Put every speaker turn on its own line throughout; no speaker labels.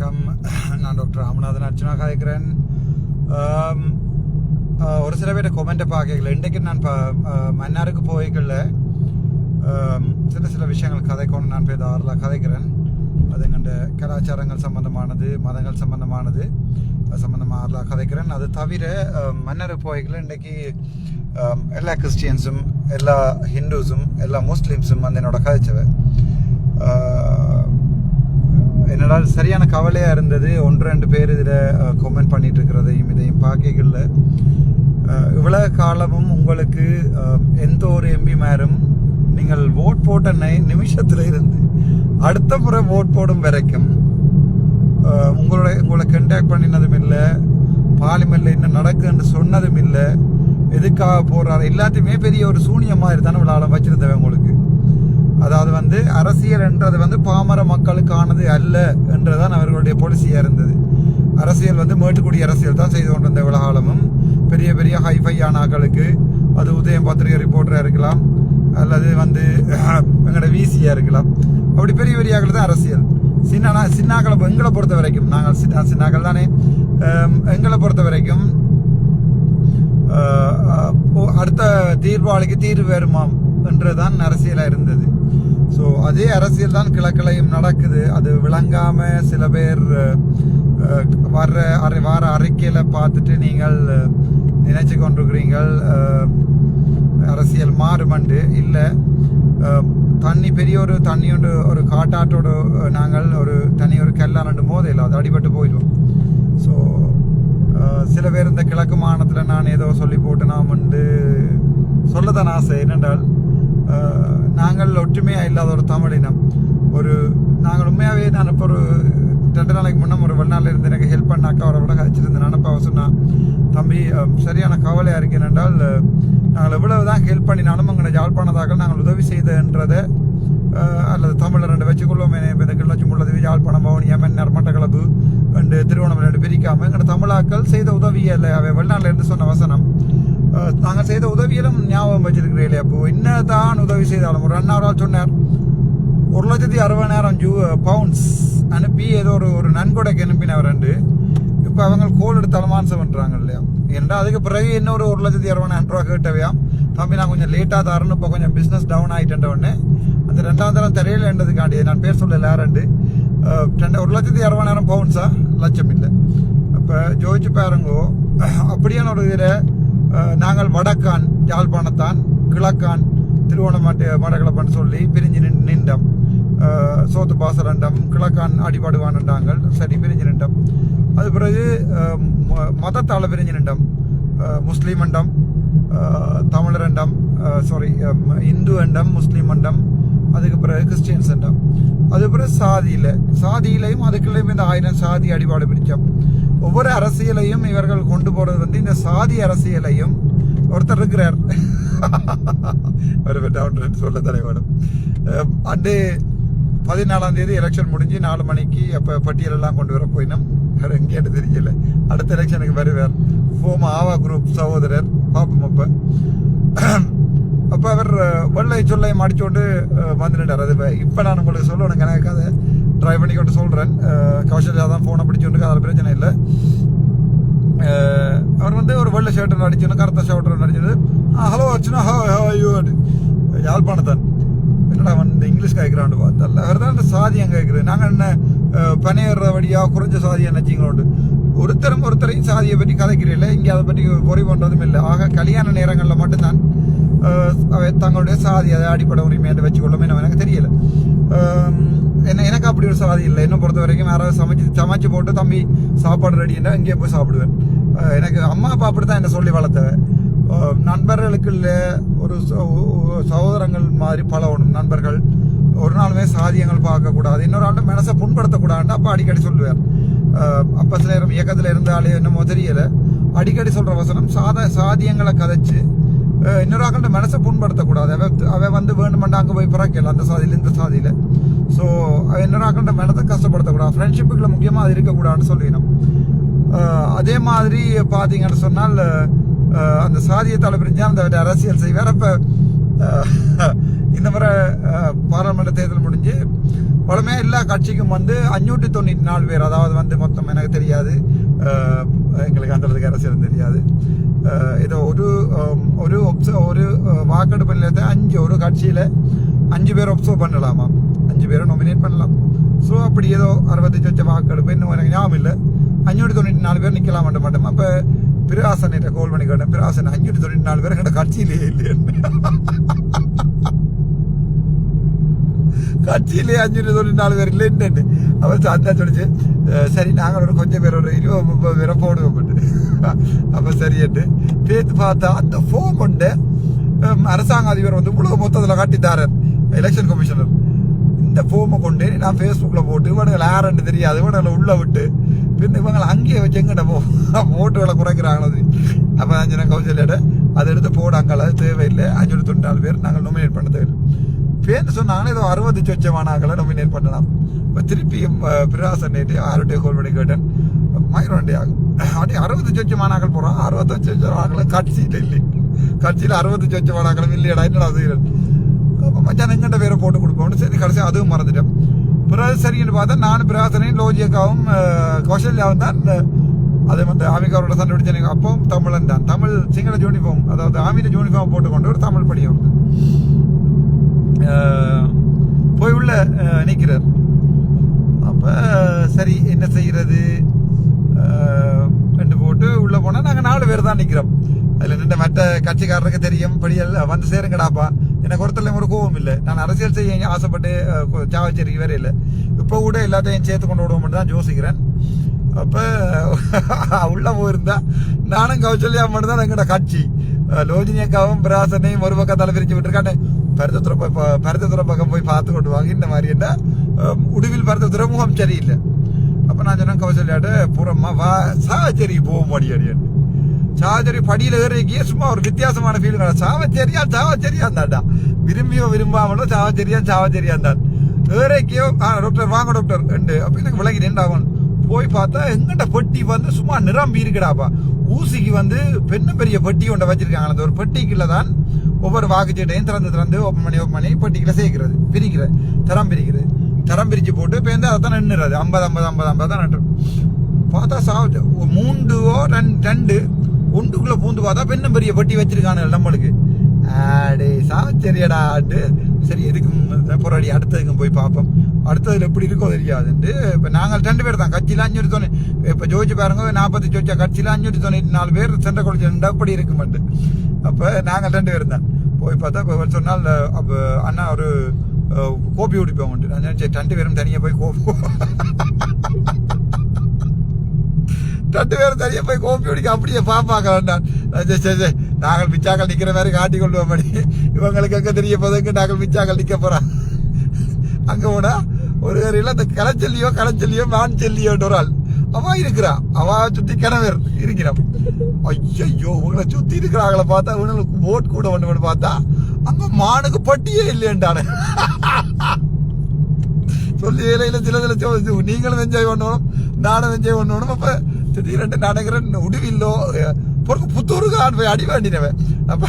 வணக்கம். நான் டாக்டர் ராமநாதன் அர்ச்சனா காய்க்கிறேன். ஒரு சில பேர் கொமெண்ட்டை பார்க்கல. இன்றைக்கு நான் மன்னாருக்கு போய்க்கல சில விஷயங்கள் கதைக்கணும். நான் போய் தாராளமாக கதைக்கிறேன். அது எங்கள்ட கலாச்சாரங்கள் சம்பந்தமானது, மதங்கள் சம்பந்தமானது சம்பந்தமாக கதைக்கிறேன். அது தவிர மன்னாருக்கு போய்க்கல இன்றைக்கு எல்லா கிறிஸ்டியன்ஸும், எல்லா ஹிந்துஸும், எல்லா முஸ்லீம்ஸும் வந்து என்னோட கதைச்சவை. என்னால் சரியான கவலையாக இருந்தது. 1-2 பேர் இதில் கமெண்ட் பண்ணிட்டு இருக்கிறதையும் இதையும் பார்க்கல. இவ்வளவு காலமும் உங்களுக்கு எந்த ஒரு எம்பிமாரும் நீங்கள் ஓட் போட்ட நிமிஷத்துல இருந்து அடுத்த முறை ஓட் போடும் வரைக்கும் உங்களை கண்டாக்ட் பண்ணினதும் இல்லை, பார்லிமெண்ட்ல என்ன நடக்குன்னு சொன்னதும் இல்லை, எதுக்காக போறாரு எல்லாத்தையுமே பெரிய ஒரு சூனியமாக தானே விழாலம் வச்சிருந்தவன் உங்களுக்கு. அதாவது வந்து அரசியல் என்றது வந்து பாமர மக்களுக்கானது அல்ல என்றுதான் அவர்களுடைய பாலிசியா இருந்தது. அரசியல் வந்து மேட்டுக்குடி அரசியல் தான் செய்து கொண்டிருந்த விவகாரமும் பெரிய பெரிய ஹைஃபையான ஆக்களுக்கு, அது உதயம் பத்திரிகை ரிப்போர்ட்டராக இருக்கலாம் அல்லது வந்து எங்களோட விசியா இருக்கலாம், அப்படி பெரிய பெரிய ஆக்கள் தான் அரசியல். சின்னாக்களை எங்களை பொறுத்த வரைக்கும், நாங்கள் சின்னாக்கள் தானே, எங்களை பொறுத்த வரைக்கும் அடுத்த தீர்வாளிக்கு தீர்வு வருமாம் என்றுதான் அரசியலாக இருந்தது. ஸோ அதே அரசியல் தான் கிழக்கிலையும் நடக்குது. அது விளங்காம சில பேர் வார அறிக்கையில பார்த்துட்டு நீங்கள் நினைச்சு கொண்டிருக்கிறீங்கள் அரசியல் மாறுமண்டு. இல்லை, தண்ணி பெரிய ஒரு தண்ணி ஒன்று ஒரு காட்டாட்டோட நாங்கள் ஒரு கல்லாண்டு மோதையில் அது அடிபட்டு போயிடுவோம். ஸோ சில பேர் இந்த கிழக்கு மாநிலத்தில் நான் ஏதோ சொல்லி போட்டேனாமண்டு சொல்லத்தான் ஆசை. என்னென்றால் நாங்கள் ஒற்றுமையாக இல்லாத ஒரு தமிழினம். நாங்கள் உண்மையாகவே நான் இப்போ ஒரு 2 நாளைக்கு முன்னே ஒரு வெளிநாட்டில் இருந்து எனக்கு ஹெல்ப் பண்ணாக்கா அவரை விட கழிச்சிருந்தேன். நினப்பாக சொன்னால், தம்பி சரியான கவலையாக இருக்கேன் என்றால் நாங்கள் எவ்வளவு தான் ஹெல்ப் பண்ணினாலும் அங்கே யாழ்ப்பாணதாக நாங்கள் உதவி செய்தன்றதை அல்லது தமிழர் 2 வச்சுக்கொள்வோம். இந்த கிளச்சி முள்ளது யாழ்ப்பாணம், பவனியா, மன்னார், மட்டக்களப்பு ரெண்டு திருவண்ணாமலை 2 பிரிக்காமல் எங்களோட தமிழாக்கள் செய்த உதவியே இல்லை. அவை வெளிநாட்டில் இருந்து சொன்ன வசனம் நாங்கள் செய்த உதவியிலும் ஞாபகம் வச்சிருக்கிறீங்களே. அப்போ என்னதான் உதவி செய்தாலும் ஒரு அண்ணாவரால் சொன்னார் 1,60,000 பவுண்ட்ஸ் அனுப்பி ஏதோ ஒரு நன்கொடைக்கு அனுப்பினவர். இப்போ அவங்க கோல் எடுத்து அலமான்சம் பண்ணுறாங்க இல்லையா. ஏன்னா அதுக்கு பிறகு இன்னொரு 1,60,000 ரூபா கேட்டவையா. தம்பி நான் கொஞ்சம் லேட்டாக தரணும், இப்போ கொஞ்சம் பிஸ்னஸ் டவுன் ஆகிட்டேன் உடனே அந்த 2ஆம் தரம் தெரியல என்றதுக்காண்டி நான் பேர் சொல்லல. 1,60,000 பவுண்ட்ஸா, லட்சம் இல்லை. அப்போ ஜோதிச்சு பாருங்கோ. அப்படியான ஒரு இதில் நாங்கள் வடக்கான் யாழ்ப்பாணத்தான், கிழக்கான் மடக்களப்பான்னு சொல்லி பிரிஞ்சு நின்றோம். சோத்து பாசரண்டம், கிழக்கான் அடிபாடுவான்டாங்கள், சரி பிரிஞ்சு நின்றோம். அது பிறகு மதத்தால் பிரிஞ்சு நின்றோம். முஸ்லீம் அண்டம், தமிழர் அண்டம், இந்து அண்டம், முஸ்லீம் அண்டம், அதுக்கு பிறகு கிறிஸ்டியன்ஸ் அண்டம். அது பிறகு சாதியிலையும் அதுக்குள்ளேயும் இந்த 1000 சாதி அடிபாடு பிடிச்சோம். ஒவ்வொரு அரசியலையும் இவர்கள் கொண்டு போறது வந்து இந்த சாதி அரசியலையும் ஒருத்தர் இருக்கிறார் சொல்ல தலைவரும். அண்டு 14ஆம் தேதி எலெக்ஷன் முடிஞ்சு 4 மணிக்கு அப்போ பட்டியலெல்லாம் கொண்டு வர போயினோம். வேறு எங்கேன்னு தெரியல. அடுத்த எலெக்ஷனுக்கு வருவார் ஆவா குரூப் சகோதரர் பாப்பம். அப்போ அவர் வெள்ளை சொல்லை மாடிச்சோண்டு வந்துட்டார். அது இப்போ நான் உங்களுக்கு சொல்லணும், எனக்கு அதை ட்ரைவ் பண்ணி கொண்டு சொல்கிறேன். கௌசல்யா தான் ஃபோனை பிடிச்சோண்டு அதில் பிரச்சனை இல்லை. அவர் வந்து ஒரு வெள்ளை ஷர்ட் அடிச்சோன்னு, கருத்த ஷர்ட் அடிச்சது. ஹலோ அர்ச்சனா, ஹாயூ யாழ்ப்பாணத்தான். என்னடா வந்து இங்கிலீஷ் கேட்குறான்னு பார்த்தல. அவர் தான் இந்த சாதியம் கேட்குறது. நாங்கள் என்ன பனையேற வழியாக குறைஞ்ச சாதியம் நினச்சிங்களோண்டு ஒருத்தரையும் சாதியை பற்றி கதைக்கிறீங்கள. இங்கே அதை பற்றி பொறி பண்ணுறதும் இல்லை. ஆக கல்யாண நேரங்களில் மட்டும்தான் தங்களுடைய சாதி அதை அடிப்படை உரிமையை வச்சுக்கொள்ளுமே எனக்கு தெரியல. எனக்கு அப்படி ஒரு சாதி இல்லை. என்னை பொறுத்த வரைக்கும் யாராவது சமைச்சு போட்டு தம்பி சாப்பாடு ரெடின்னா இங்கேயே போய் சாப்பிடுவேன். எனக்கு அம்மா அப்பா அப்படித்தான் என்ன சொல்லி வளர்த்தவன். நண்பர்களுக்கு இல்லை, ஒரு சகோதரங்கள் மாதிரி பழகணும். நண்பர்கள் ஒரு நாளுமே சாதியங்கள் பார்க்கக்கூடாது, இன்னொரு ஆண்டு மனசை புண்படுத்தக்கூடாதுன்னு அப்பா அடிக்கடி சொல்லுவார். அப்போ சில நேரம் இயக்கத்தில் இருந்தாலே என்னமோ தெரியல, அடிக்கடி சொல்கிற வசனம் சாதியங்களை கதைச்சு இன்னொரு ஆக்கள் மனசை புண்படுத்தக்கூடாது. அவன் வந்து வேணுமெண்டா அங்கே போய் பிறக்கல அந்த சாதியில் இந்த சாதியில். ஸோ இன்னொரு ஆக்கள் மனத்தை கஷ்டப்படுத்தக்கூடாது. ஃப்ரெண்ட்ஷிப்புக்குள்ள முக்கியமாக அது இருக்கக்கூடாதுன்னு சொல்லிடணும். அதே மாதிரி பார்த்தீங்கன்னு சொன்னால் அந்த சாதியத்தால் பிரிஞ்சா அந்த அரசியல் செய்வார். அப்போ இந்த முறை பாராளுமன்ற தேர்தல் முடிஞ்சு வளமே எல்லா கட்சிக்கும் வந்து 594 பேர், அதாவது வந்து மொத்தம் எனக்கு தெரியாது, எங்களுக்கு அந்த அளவுக்கு அரசியல் தெரியாது. ஏதோ ஒரு வாக்கெடுப்பு நிலையத்தை 5 ஒரு கட்சியில 5 பேர் ஒப்சர்வ் பண்ணலாமா, 5 பேரை நாமினேட் பண்ணலாம். ஸோ அப்படி ஏதோ 65 வாக்கெடுப்பு, இன்னும் எனக்கு ஞாபகம் இல்லை, 594 பேர் நிக்கலாம் மாட்டோம். அப்ப பிராசனிட்ட கோல் பண்ணி கேட்டேன், பிராசன் 594 பேர் எங்கட கட்சியிலேயே இல்லையே, கட்சியிலே 594 பேர் இல்லைன்னு அவர் சாத்தா சொல்லிச்சு. சரி நாங்கள் ஒரு கொஞ்சம் பேர் ஒரு 20-30 பேரை போடுவோம். அப்ப சரியட்டு பேத்து பார்த்தா அந்த ஃபோம் கொண்டு அரசாங்க அதிபர் வந்து உலக மொத்தத்தில் காட்டித்தாரர் எலெக்ஷன் கமிஷனர். இந்த ஃபோமை கொண்டு நான் ஃபேஸ்புக்கில் போட்டு இவனுங்களை யாருன்னு தெரியாது, இவனுங்களை உள்ள விட்டு பின் இவங்களை அங்கேயே வச்சு எங்கிட்ட ஓட்டுகளை குறைக்கிறாங்களது. அப்போ அஞ்சனா கௌசல்யாட அதை எடுத்து போடாங்கள், அது தேவையில்லை, 594 பேர் நாங்கள் நாமினேட் பண்ண தேவை பேருந்து சொன்னாங்கன்னா ஏதோ 60 சொச்சமானாக்களை நாமினேட் பண்ணலாம். இப்போ திருப்பியும் பிராசன் நேற்று 6 கோல் பண்ணி கேட்டேன், மயிரோண்டே ஆகும் அப்படியே 60 சொச்சமானாக்கள் போகிறோம், 65 சொச்சமானாக்களை கட்சியில் இல்லை, கட்சியில் 60 சொச்சமானாக்களும் இல்லையடா, என்னடா செய்யறது. அப்போ மச்சான் எங்கிட்ட பேரை போட்டு கொடுப்போம்னு சரி கடைசி அதுவும் மறந்துட்டேன். பிறகு சரின்னு பார்த்தா நான் பிராசனையும் லோஜியக்காவும் கௌசல்யாவும் தான் அதே வந்து ஆமிகாரோட சண்டை பிடிச்சேன். அப்பவும் தமிழன் தான், தமிழ் சிங்கள யூனிஃபார்ம், அதாவது ஆமிட யூனிஃபார்ம் போட்டுக்கொண்டு ஒரு தமிழ் படியும் போய் உள்ள நிற்கிறார். அப்போ சரி என்ன செய்கிறது ரெண்டு போட்டு உள்ளே போனால் நாங்கள் 4 பேர் தான் நிற்கிறோம். அதில் நின்ற மற்ற கட்சிக்காரருக்கு தெரியும், படியல் வந்து சேருங்கடாப்பா, எனக்கு ஒருத்தர்லையும் ஒரு கோவம் இல்லை, நான் அரசியல் செய்ய ஆசைப்பட்டு சாவச்சேரிக்கு வேற இல்லை, இப்போ கூட எல்லாத்தையும் சேர்த்து கொண்டு விடுவோம்னு தான் யோசிக்கிறேன். அப்போ உள்ளே போயிருந்தா நானும் கௌசல்யா மட்டும் தான் எங்கட கட்சி, லோஜினியக்காவும் பிராசனையும் ஒரு பக்கம் தலை பிரிச்சு விட்டுருக்கானே, பருத்தத்துறை பக்கம் போய் பார்த்து கொண்டு வாங்க இந்த மாதிரி என்ன உடுவில் பருத்தத்துறை முகம் சரியில்லை. அப்போ நான் சொன்னேன் கௌசல்யாட்ட புறமா வா சாவச்சேரி போக முடியாது, சாவச்சேரி படியில் ஏறிக்கியே சும்மா ஒரு வித்தியாசமான ஃபீல், சாவச்சேரியா இருந்தாண்டா, விரும்பியோ விரும்பாமலோ சாவச்சேரியா இருந்தான் ஏறிக்கியோ டாக்டர் வாங்க டாக்டர் ரெண்டு. அப்போ எனக்கு விளங்கி நின்றாகும் போய் பார்த்தா எங்கிட்ட பெட்டி வந்து சும்மா நிரம்பி இருக்குடாப்பா, ஊசிக்கு வந்து பெரிய பெட்டி ஒன்றை வச்சிருக்காங்க, அந்த ஒரு பெட்டிக்குள்ள தான் ஒவ்வொரு வாக்குச்சீட்டையும் திறந்து ஓப்பன் பண்ணி பெட்டிக்குள்ள சேர்க்கிறது, பிரிக்கிறது, தரம் பிரிச்சு போட்டு பேருந்து அதை தான் நின்றுறது 50 தான் நட்டு. பார்த்தா சாப்பிட்டு 3 ஒன்றுக்குள்ள பூந்து பார்த்தா பெரிய பெட்டி வச்சிருக்கானு நம்மளுக்கு, ஆடே சாவச்சேரியடாட்டு. சரி எதுக்கும் போராடி அடுத்ததுக்கும் போய் பார்ப்போம், அடுத்ததுல எப்படி இருக்கோ தெரியாதுன்ட்டு. இப்போ நாங்கள் 2 பேர் தான் கட்சியில் 590, இப்போ ஜோதிச்சு பாருங்க 40 சொச்சா கட்சியில் 594 பேர் சென்ற கொள்கை அப்படி இருக்குமெண்டு. அப்போ நாங்கள் 2 பேர் தான் போய் பார்த்தா இப்போ சொன்னால் அப்போ அண்ணா ஒரு கோப்பி குடிப்போம் உண்டு. நான் சரி 2 பேரும் தனியாக போய் 2 பேரும் தனியாக போய் கோப்பி குடிக்க அப்படியே பாப்பாக்க வேண்டாம். சரி நாங்கள் மிச்சாக்கள் நிற்கிற மாதிரி காட்டி கொள்வோம் படி, இவங்களுக்கு அங்கே தெரிய போதுக்கு நாங்கள் மிச்சாக்கள் நிற்க போகிறோம். அங்கே போனா ஒரு கரையில் அந்த களச்செல்லியோ மான் செல்லியோன்ற ஒரு ஆள் அவ இருக்கிறா, அவ சுத்தி கிணவர் இருக்கிறான். ஐயோ உங்களை சுத்தி இருக்கிறாங்கள பார்த்தா இவங்களுக்கு போட் கூட ஒண்ணு பார்த்தா அங்க மானுக்கு பட்டியே இல்லையண்டானு சொல்லி வேலையில சில நீங்களும் என்ஜாய் பண்ணணும் நானும் என்ஜாய் பண்ணணும். அப்ப திடீரென்று நடக்கிறேன் உடுவில்லோ பொறுக்கு புத்தூருக்கு ஆண் போய் அடி வேண்டினவன். அப்ப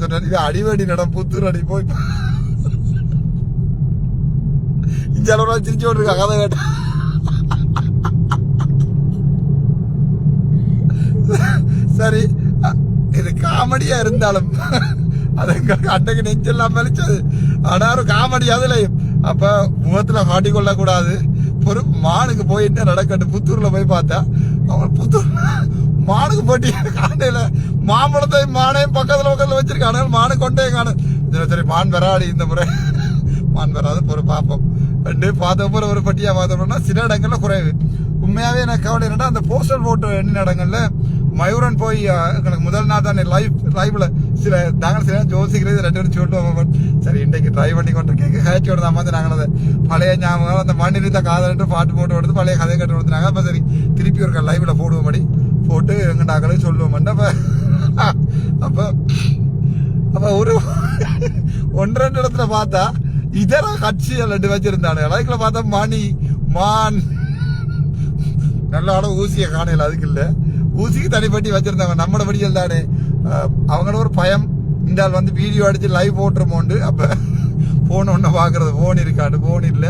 சொன்ன அடி வேண்டி நடம் புத்தூர் அடி போய் இஞ்சளவு சிரிச்சு ஓட்டு இருக்கா கதை கேட்ட. சரி இது காமெடியா இருந்தாலும் அது எங்களுக்கு அன்னைக்கு நெஞ்செல்லாம் மலிச்சது. ஆனா ஒரு காமெடி அதுலயும் அப்ப முகத்துல மாட்டிக்கொள்ள கூடாது. ஒரு மானுக்கு போயிட்டு நடக்கட்டு புத்தூர்ல போய் பார்த்தா அவன் புத்தூர் மானுக்கு போட்டி காண்டையில மாம்பழத்தையும் மானையும் பக்கத்துல வச்சிருக்கான மானு கொண்டே காண. சரி மான் வராடி இந்த முறை மான் வராது ஒரு பார்ப்போம். ரெண்டு பார்த்த போற ஒரு பட்டியா பார்த்தோம்னா சில இடங்கள்ல குறைவு. உண்மையாவே எனக்கு கவலை என்னன்னா அந்த போஸ்டல் போட்டு என்ன இடங்கள்ல மயூரன் போய் எனக்கு முதல் நாள் தான் லைவ்ல சில நாங்கள் சில யோசிக்கிறது 2 பேரும் சொல்லுவோம். சரி இன்றைக்கு ட்ரை பண்ணி கொண்டு கேட்க கழிச்சு விடுதாம நாங்கள் அதை பழைய ஞாபகம் அந்த மண்ணிருந்த காதலிட்டு பாட்டு போட்டு கொடுத்து பழைய கதை கட்டு கொடுத்துனாங்க. அப்ப சரி திருப்பி ஒரு லைவ்ல போடுவோம் போட்டு எங்க நாங்களே சொல்லுவோம். அப்ப ஒரு 1-2 இடத்துல பார்த்தா இதர கட்சிகள் 2 வச்சிருந்தானு அதுக்குள்ள பார்த்தா மணி மான் நல்ல ஊசியை காணையில அதுக்கு இல்ல ஊசிக்கு தனிப்பட்டி வச்சிருந்தாங்க. நம்மளோட படிகள் தானே அவங்களோட ஒரு பயம் இந்த ஆள் வந்து வீடியோ அடிச்சு லைவ் போட்டுருமோண்டு அப்ப போன் ஒண்ணு பாக்குறது போன் இருக்காது போன் இல்ல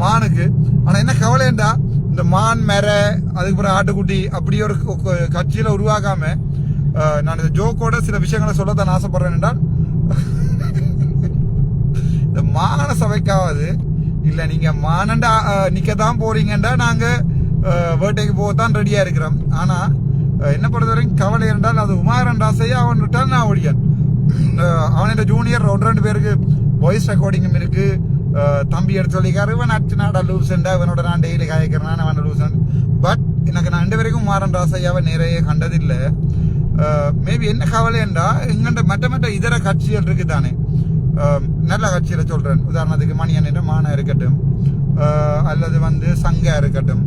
மானுக்கு. ஆனா என்ன கவலைண்டா இந்த மான் மேர அதுக்கப்புறம் ஆட்டுக்குட்டி அப்படி ஒரு கட்சியில உருவாகாம நான் இந்த ஜோக்கோட சில விஷயங்களை சொல்லத்தான் ஆசைப்படுறேன் என்றால் இந்த மாகாண சபைக்காவது இல்ல நீங்க மானண்டா நிக்கத்தான் போறீங்கண்டா நாங்க வேட்டைக்கு போகத்தான் ரெடியா இருக்கிறோம். ஆனா என்ன பொறுத்தவரைக்கும் கவலை என்றால் அது உமாரன் ராசையா அவன் விட்டால் நான் ஒழியான். அவனோட ஜூனியர் 1-2 பேருக்கு வாய்ஸ் ரெக்கார்டிங்கும் இருக்கு. தம்பி எடுத்து சொல்லிக்காரு இவன் அச்சுனாடா லூசண்டா இவனோட நான் டெய்லி காய்க்கிறேன் அவன் லூசன். பட் எனக்கு நான் 2 பேருக்கும் உமாரன் ராசையாவை நிறைய கண்டதில்லை. மேபி என்ன கவலை என்றா எங்கண்ட மற்ற இதர கட்சிகள் இருக்கு தானே, நல்ல கட்சியில சொல்றேன். உதாரணத்துக்கு மணியன் என்ற மானா இருக்கட்டும், அல்லது வந்து சங்கா இருக்கட்டும்,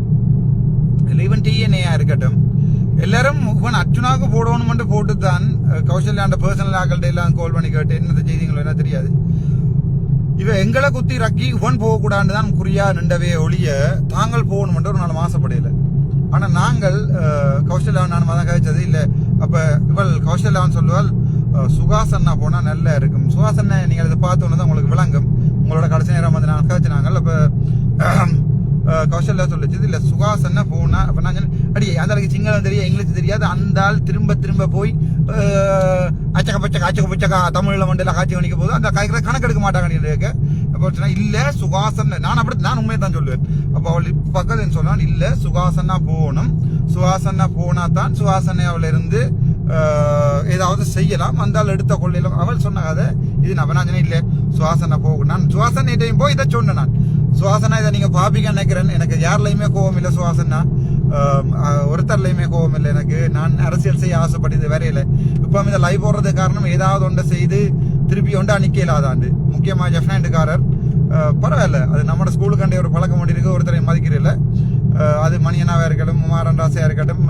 இல்லை ஈவன் டிஎன்ஏயா இருக்கட்டும், எல்லாரும் இவன் அர்ஜுனாவுக்கு போடணும்னு போட்டுத்தான் கௌசல்யாண்ட பர்சனல் ஆக்கள்கிட்ட எல்லாம் கால் பண்ணி கேட்டு என்ன செய்திங்களோ என்ன தெரியாது. இவ எங்களை குத்தி ரக்கி இவன் போகக்கூடாதுன்னு தான் குறியா நின்றவே ஒழிய தாங்கள் போகணும்ன்ற ஒரு 4 மாசப்படையில. ஆனா நாங்கள் கௌசல்யாவன் நான் தான் கழிச்சது இல்லை. அப்ப இவள் கௌசல்யாவன் சொல்லுவாள் சுகாசன்னா போனா நல்லா இருக்கும். சுகாசன்ன நீங்க இதை பார்த்தோன்னு தான் உங்களுக்கு விளங்கும். உங்களோட கடைசி நேரம் வந்து நான் கழிச்சினாங்க. அப்ப கௌசல்யா சொல்லிச்சு இல்ல சுகாசன்னா போனா. அப்ப நான் அடி அந்த அளவுக்கு சிங்களம் தெரியும் இங்கிலீஷ் தெரியாது. அந்த ஆள் திரும்ப போய் அச்சக்க பச்சக்கா தமிழ்ல மண்டல காட்சி கணிக்க போது அந்த காய்க்கிற கணக்கெடுக்க மாட்டாங்க. அப்ப இல்ல சுகாசன் நான் உண்மையை தான் சொல்லுவேன். அப்ப அவள் பக்கத்து சொன்னான் இல்ல சுகாசன்னா போகணும், சுகாசன்னா போனா தான் சுகாசனை அவள் இருந்து ஏதாவது செய்யலாம், அந்த ஆள் எடுத்த கொள்ளையிலும் அவள் சொன்னாத இது நவனாஜனே இல்ல சுவாசனை போகும். நான் சுவாசனையிட்டையும் போய் இதை சொன்னேன். நான் சுவாசனா இதை நீங்க பாப்பிக்க நினைக்கிறேன். எனக்கு யாருலையுமே கோபம் இல்லை. சுவாசனா ஒருத்தர்லையுமே கோபம் இல்லை எனக்கு. நான் அரசியல் செய்ய ஆசைப்பட்டது வரையில. இப்ப இந்த லைவ் போடுறது காரணம் ஏதாவது ஒன்றை செய்து திருப்பி ஒன்றா நிக்கலாதாண்டு. முக்கியமா ஜெஃப்னாண்டுக்காரர் பரவாயில்ல, அது நம்ம ஸ்கூலுக்காண்டே ஒரு பழக்கம் ஒன்று இருக்கு. ஒருத்தரை மதிக்கிறதில்ல. அது மணியண்ணாவா இருக்கட்டும், உமாரன் ராசையா இருக்கட்டும்.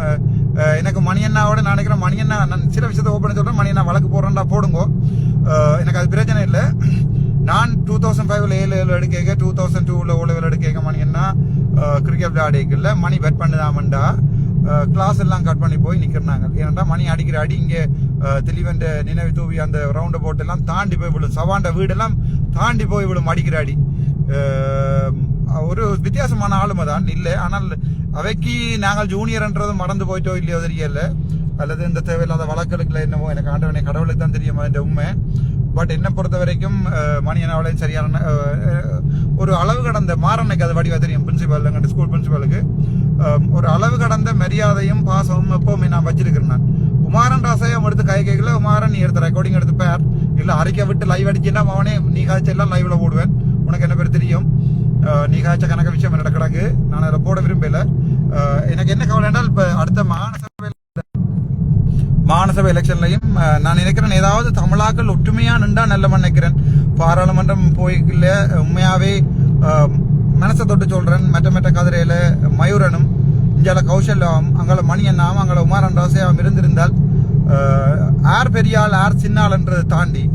எனக்கு மணியண்ணாவோட நான் நினைக்கிறேன் மணியண்ணா நான் சில விஷயத்தை ஓப்பன் சொல்றேன். மணியண்ணா வழக்கு போடுறேன்டா போடுங்கோ, எனக்கு அது பிரச்சனை இல்லை. நான் 2005 A-level எடுக்க 2002 O-level எடுக்க மணியண்ணா கிரிக்கெட் விளையாடிக்கல மணி பெட் பண்ணுதாமண்டா கிளாஸ் எல்லாம் கட் பண்ணி போய் நிக்கிறாங்க. ஏன்னா மணி அடிக்கிற அடி இங்கே தெளிவண்ட நினைவு தூவி அந்த ரவுண்ட் போட் எல்லாம் தாண்டி போய் விழும். சவாண்ட வீடெல்லாம் தாண்டி போய் விழும் அடிக்கிற அடி. ஒரு வித்தியாசமான ஆளுமை தான் இல்லை. ஆனால் அவைக்கு நாங்கள் ஜூனியர்ன்றது மறந்து போயிட்டோ இல்லையோ தெரியல, அல்லது இந்த தேவையில்லாத வழக்கெடுக்கல என்னவோ எனக்கு ஆண்டவனை கடவுளுக்கு தான் தெரியுமா என்ற உண்மை. பட் என்ன பொறுத்த வரைக்கும் மணியனாவளையும் சரியான ஒரு அளவு கடந்த மாறனுக்கு அது வடிவா தெரியும். பிரின்சிபல் எங்க ஸ்கூல் பிரின்சிபலுக்கு ஒரு அளவு கடந்த மரியாதையும் பாசமும் எப்பவுமே நான் வச்சிருக்கிறேன். நான் உமாரன் ராசையம் எடுத்து கை கேட்கல, உமாரன் நீ எடுத்த ரெக்கார்டிங் எடுத்து பேர் இல்ல அறிக்கை விட்டு லைவ் அடிச்சுன்னா அவனே நீ காய்ச்ச எல்லாம் லைவ்ல போடுவேன். உனக்கு என்ன பேர் தெரியும், நீ காய்ச்ச கணக்க விஷயம் என்னோட கிடக்கு. நான் அதை போட விரும்பல. எனக்கு என்ன கவலை என்றால் இப்ப அடுத்த மாநசபை எலெக்ஷன்லையும் நான் நினைக்கிறேன் ஏதாவது தமிழாக்கள் ஒற்றுமையா நின்றா நல்ல நினைக்கிறேன். பாராளுமன்றம் போய்க்கல உண்மையாவே மனசை தொட்டு சொல்றேன். மற்ற கதிரையில மயூரனும் இஞ்சால கௌசல்யாவும் அங்கே மணியண்ணாவும் அங்கே உமாரன் ராசையாவும் இருந்திருந்தால் ஆர் பெரியாள் ஆர் சின்னாள்ன்றதை தாண்டி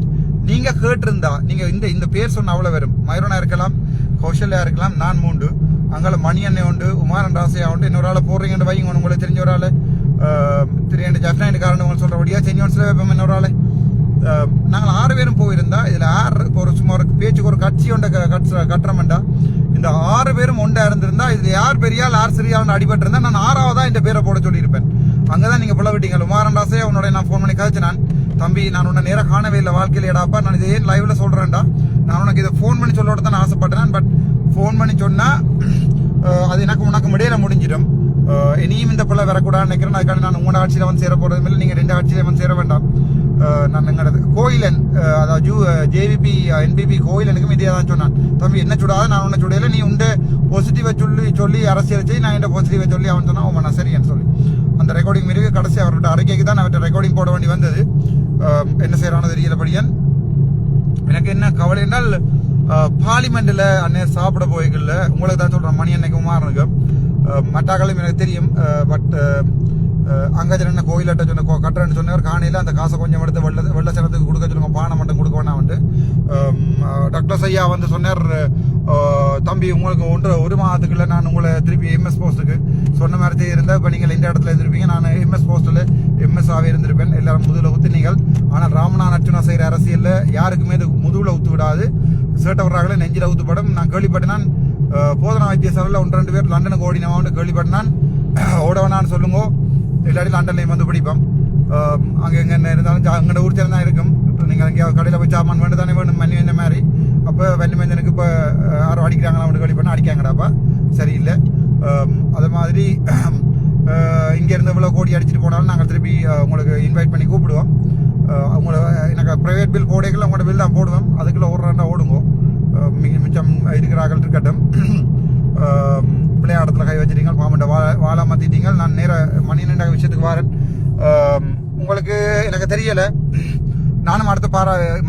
நீங்க கேட்டிருந்தா நீங்க இந்த பேர் சொன்ன அவ்வளவு வரும். மயூரனா இருக்கலாம், கௌசல்யா இருக்கலாம், நான் 3 அங்கே மணியண்ணை உண்டு, உமாரன் ராசையா உண்டு, இன்னொரு ஆளை போடுறீங்கன்னு வைங்க. உங்களுக்கு தெரிஞ்ச ஒரு ஆளு 3 காரணம் சொல்றபடியா செஞ்சோன்ஸ்ல வைப்போம். இன்னொரு ஆளு நாங்கள் 6 பேரும் போயிருந்தா இதுல ஒரு சும்மா ஒரு பேச்சுக்கு ஒரு கட்சி ஒன்றை கட்டுறமெண்டா இந்த 6 பேரும் ஒன்றா இருந்திருந்தா இதுல யார் பெரியால் யார் சிறியால் அடிபட்டு இருந்தா நான் 6ஆவதா இந்த பேரை போட சொல்லியிருப்பேன். அங்கதான் நீங்க புள்ள விட்டீங்க. உமாரன் ராசையா உன்னோட நான் போன் பண்ணி கழிச்சு நான் தம்பி நான் உன்னை நேரம் காணவே இல்லை வாழ்க்கையில் ஏடாப்பா நான் இதே லைவ்ல சொல்றேன்டா. நான் உனக்கு இதை போன் பண்ணி சொல்லோட தான் ஆசைப்பட்டேன். பட் போன் பண்ணி சொன்னா அது எனக்கு உனக்கு முடியல முடிஞ்சிடும். இனியும் இந்த பிள்ளை வரக்கூடாதுன்னு நினைக்கிறேன். அதுக்காக நான் உங்களோட ஆட்சியில வந்து சேர போறதும் இல்லை, நீங்க 2 ஆட்சியில வந்து சேர வேண்டாம். நான் எங்களது கோயிலன் அதாவது ஜேவிபி என்பிபி கோயிலனுக்கும் இதே தான் சொன்னான். தம்பி என்ன சுடாத நான் உன்னை சுடையில நீ உண்ட பாசிட்டிவா சொல்லி அரசியல் செய்ய நான் என்ன பாசிட்டிவா சொல்லி அவன் சொன்னா அவன் சரின்னு சொல்லி அந்த ரெக்கார்டிங் மீறி கடைசி அவர்கிட்ட அறிக்கைக்கு தான் அவர்கிட்ட ரெக்கார்டிங் போட வேண்டி வந்தது. என்ன செய்யறானு தெரியலபடியான். எனக்கு என்ன கவலை என்றால் பார்லிமெண்ட்ல அன்னைய சாப்பிட போய்கள்ல உங்களுக்கு தான் சொல்றேன் மணி அன்னைக்கு உமாரனுக்கு மட்டாக்களும் எனக்கு தெரியும். பட் அங்கே என்ன கோயிலட்ட சொன்ன கட்டுறேன்னு சொன்னவர் காணியில் அந்த காசை கொஞ்சம் எடுத்து வெள்ள சனத்துக்கு கொடுக்க சொல்லுங்க, பானை மட்டும் கொடுக்க வேணாம்ட்டு. டாக்டர் ஐயா வந்து சொன்னார், தம்பி உங்களுக்கு ஒரு மாதத்துக்குள்ள நான் உங்களை திருப்பி எம்எஸ் போஸ்ட்டுக்கு சொன்ன மாதிரி இருந்தேன். இப்போ நீங்கள் இந்த இடத்துல இருந்திருப்பீங்க, நான் எம்எஸ் போஸ்ட்டில் எம்எஸ்ஆவே இருந்திருப்பேன், எல்லாரும் முதுகில் ஊற்றுனீங்கள். ஆனால் ராமநாத் அர்ச்சுனா செய்கிற அரசியலில் யாருக்குமே இது முதுகில் ஊற்று விடாது, சேட்டவராக நெஞ்சில் ஊற்றுப்படும். நான் கேள்விப்பட்டேன் போதனா வைத்தியசாலையில் 1-2 பேர் லண்டனுக்கு ஓடினவான்னு கேள்விப்பட்டேன். ஓடவனான்னு சொல்லுங்க, இல்லாட்டி லண்டன்லையும் வந்து பிடிப்போம். அங்கே எங்கே இருந்தாலும் அங்கே ஊர் சேர்ந்து தான் இருக்கும். நீங்கள் எங்கேயாவது கடையில் போய் சாமான் வேண்டு தானே வேணும், மணி இந்த மாதிரி. அப்போ வெள்ளிமஞ்சனுக்கு இப்போ யாரும் அடிக்கிறாங்களா அவனுக்கு கேள்வி பண்ணால் அடிக்காங்கடாப்பா, சரியில்லை. அது மாதிரி இங்கேருந்து இவ்வளோ கோடி அடிச்சுட்டு போனாலும் நாங்கள் திருப்பி உங்களுக்கு இன்வைட் பண்ணி கூப்பிடுவோம். உங்களை எனக்கு ப்ரைவேட் பில் போடைகள் உங்களோட பில் தான் போடுவோம், அதுக்குள்ளே ஒரு ரெண்டா ஓடுங்க. மிச்சம் இருக்கிறார்கள் இருக்கட்டும். பிள்ளையாடத்தில் கை வச்சிட்டீங்க, பாம்பட்ட வாழை மாற்றிட்டீங்க. நான் நேராக மணி 2 விஷயத்துக்கு வரேன். உங்களுக்கு எனக்கு தெரியலை, நானும் அடுத்த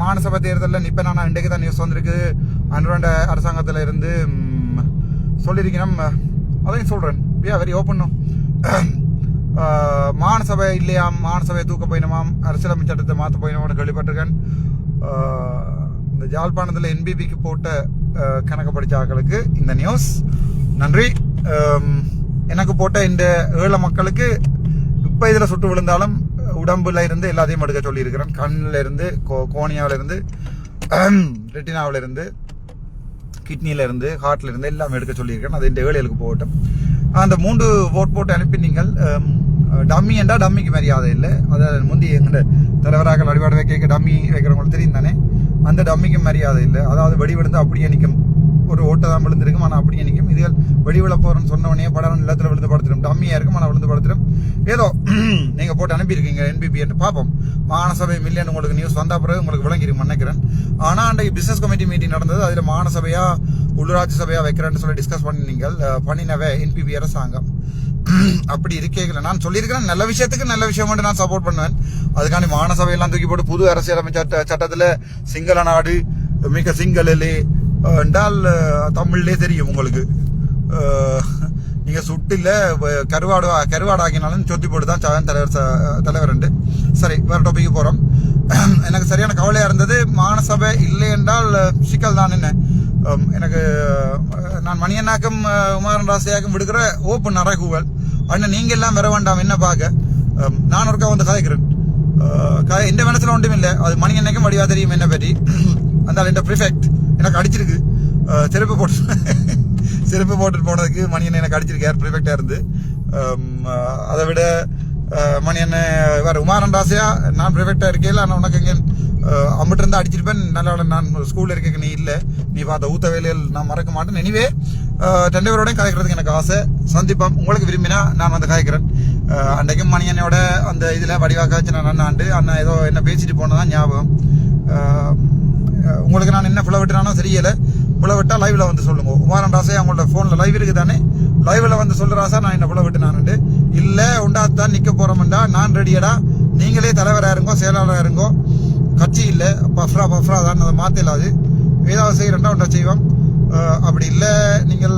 மாநசபை தேர்தலில் நிற்பேன். நான் இன்றைக்கு தான் நியூஸ் வந்திருக்கு, அன்றாண்ட அரசாங்கத்தில் இருந்து சொல்லியிருக்கிறேன். அதையும் சொல்கிறேன், வெரி ஓப்பனும். மாநசபை இல்லையாம், மாநசபையை தூக்க போயினமாம், அரசியலமைப்பு சட்டத்தை மாற்ற போயினோம்னு கேள்விப்பட்டிருக்கேன். இந்த ஜாழ்ப்பாணத்தில் என்பிபிக்கு போட்ட கணக்கு படித்த ஆக்களுக்கு இந்த நியூஸ் நன்றி. எனக்கு போட்ட இந்த ஏழை மக்களுக்கு இப்போ இதில் சுட்டு விழுந்தாலும் உடம்புல இருந்து எல்லாத்தையும் எடுக்க சொல்லியிருக்கிறேன். கண்ணில் இருந்து, கோனியாவில் இருந்து, ரெட்டினாவில் இருந்து, கிட்னியில இருந்து, ஹார்ட்ல இருந்து எல்லாமே எடுக்க சொல்லியிருக்கேன். அது இந்த ஏழைகளுக்கு போகட்டும். அந்த 3 ஓட் போட்டு அனுப்பி நீங்கள் டம்மி என்றா டம்மிக்கு மரியாதை இல்லை. அதை முந்தி எங்க தலைவராக அடிபாடு வைக்க டம்மி வைக்கிறவங்களுக்கு தெரியும் தானே, அந்த டம்மிக்கு மரியாதை இல்லை. அதாவது வெடி விழுந்து அப்படியே நிற்கும், ஒரு ஓட்டை தான் விழுந்திருக்கும், ஆனால் அப்படியே நிற்கும். இதுகள் வெடி விழ போறேன்னு சொன்ன உடனே படம் நிலத்தில் விழுந்து படுத்துடும், டம்மியா இருக்கும், ஆனால் விழுந்து படுத்துடும். ஏதோ நீங்க போட்டு அனுப்பியிருக்கீங்க என்பிபி என்று பார்ப்போம். மாநசபை மில்லியன் உங்களுக்கு நியூஸ் வந்த பிறகு உங்களுக்கு விளங்கிருக்கும் நினைக்கிறேன். ஆனால் அன்றைக்கு பிசினஸ் கமிட்டி மீட்டிங் நடந்தது, அதில் மாநசபையா உள்ளூராட்சி சபையா வைக்கிறேன்னு சொல்லி டிஸ்கஸ் பண்ணி நீங்கள் பண்ணினவே என்பிபி அரசாங்கம். அப்படி இருக்கீங்களா? நான் சொல்லியிருக்கிறேன், நல்ல விஷயத்துக்கு நல்ல விஷயம் மட்டும் நான் சப்போர்ட் பண்ணுவேன். அதுக்காண்டி மாநசபையெல்லாம் தூக்கி போட்டு புது அரசியலமைப்பு சட்டத்தில் சிங்கள நாடு மிக சிங்களே என்றால் தமிழ்லே தெரியும் உங்களுக்கு. நீங்க சுட்டில கருவாடாக்கினாலும் சொத்தி போட்டு தான் தலைவர். சரி, வேற டாபிக் போறோம். எனக்கு சரியான கவலையா இருந்தது, மாநசபை இல்லை என்றால் சிக்கல் தான். என்ன எனக்கு நான் மணியண்ணாக்கும் உமாரன் ராசியாக்கும் விடுக்கிற ஓப்பன் அறைகூவல் அண்ணன், நீங்க எல்லாம் வர வேண்டாம் என்ன பார்க்க. நான் ஒருக்கா வந்து கதைக்கிறேன், எந்த மனசுல ஒன்றும் இல்லை. அது மணியண்ணாக்கும் வடிவா தெரியும் என்ன பற்றி. அந்த இந்த ப்ரிஃபெக்ட் எனக்கு அடிச்சிருக்கு, செருப்பு போட்டுட்டு போனதுக்கு மணியண்ணன் எனக்கு அடிச்சிருக்கார், ப்ரிஃபெக்டா இருந்து. அதை விட மணியண்ணன் வேற உமாரன் ராசியா நான் ப்ரிஃபெக்டா இருக்கேன். ஆனால் உனக்கு எங்க அம்பிட்டு இருந்தா அடிச்சிருப்பேன். நல்ல நான் ஸ்கூல்ல இருக்க நீ இல்லை, நீ பார்த்த ஊத்த வேலையில் நான் மறக்க மாட்டேன். எனிவே 2 பேரோடையும் கதைக்கிறதுக்கு எனக்கு ஆசை. சந்திப்போம், உங்களுக்கு விரும்பினா நான் வந்து கதைக்கிறேன். அன்றைக்கும் மணியண்ணோட அந்த இதுல வடிவாக்க வச்சு நான் அண்ணாண்டு அண்ணா ஏதோ என்ன பேசிட்டு போனதான் ஞாபகம். உங்களுக்கு நான் என்ன புல விட்டுனாலும் தெரியல, புல விட்டா லைவ்ல வந்து சொல்லுங்க. உமாரன் ராசே அவங்களோட போன்ல லைவ் இருக்கு தானே, லைவ்ல வந்து சொல்ற ராசா நான் என்ன புல விட்டுனான்னு. இல்ல உண்டாத்தான் நிக்க போறோம்டா, நான் ரெடியடா, நீங்களே தலைவரா இருங்கோ, செயலாளராக இருங்கோ, கட்சி இல்ல பஃப்ரா தான், அதை மாத்திலாது. ஏதாவது செய்யறா ஒன்றா செய்வோம். அப்படி இல்லை நீங்கள்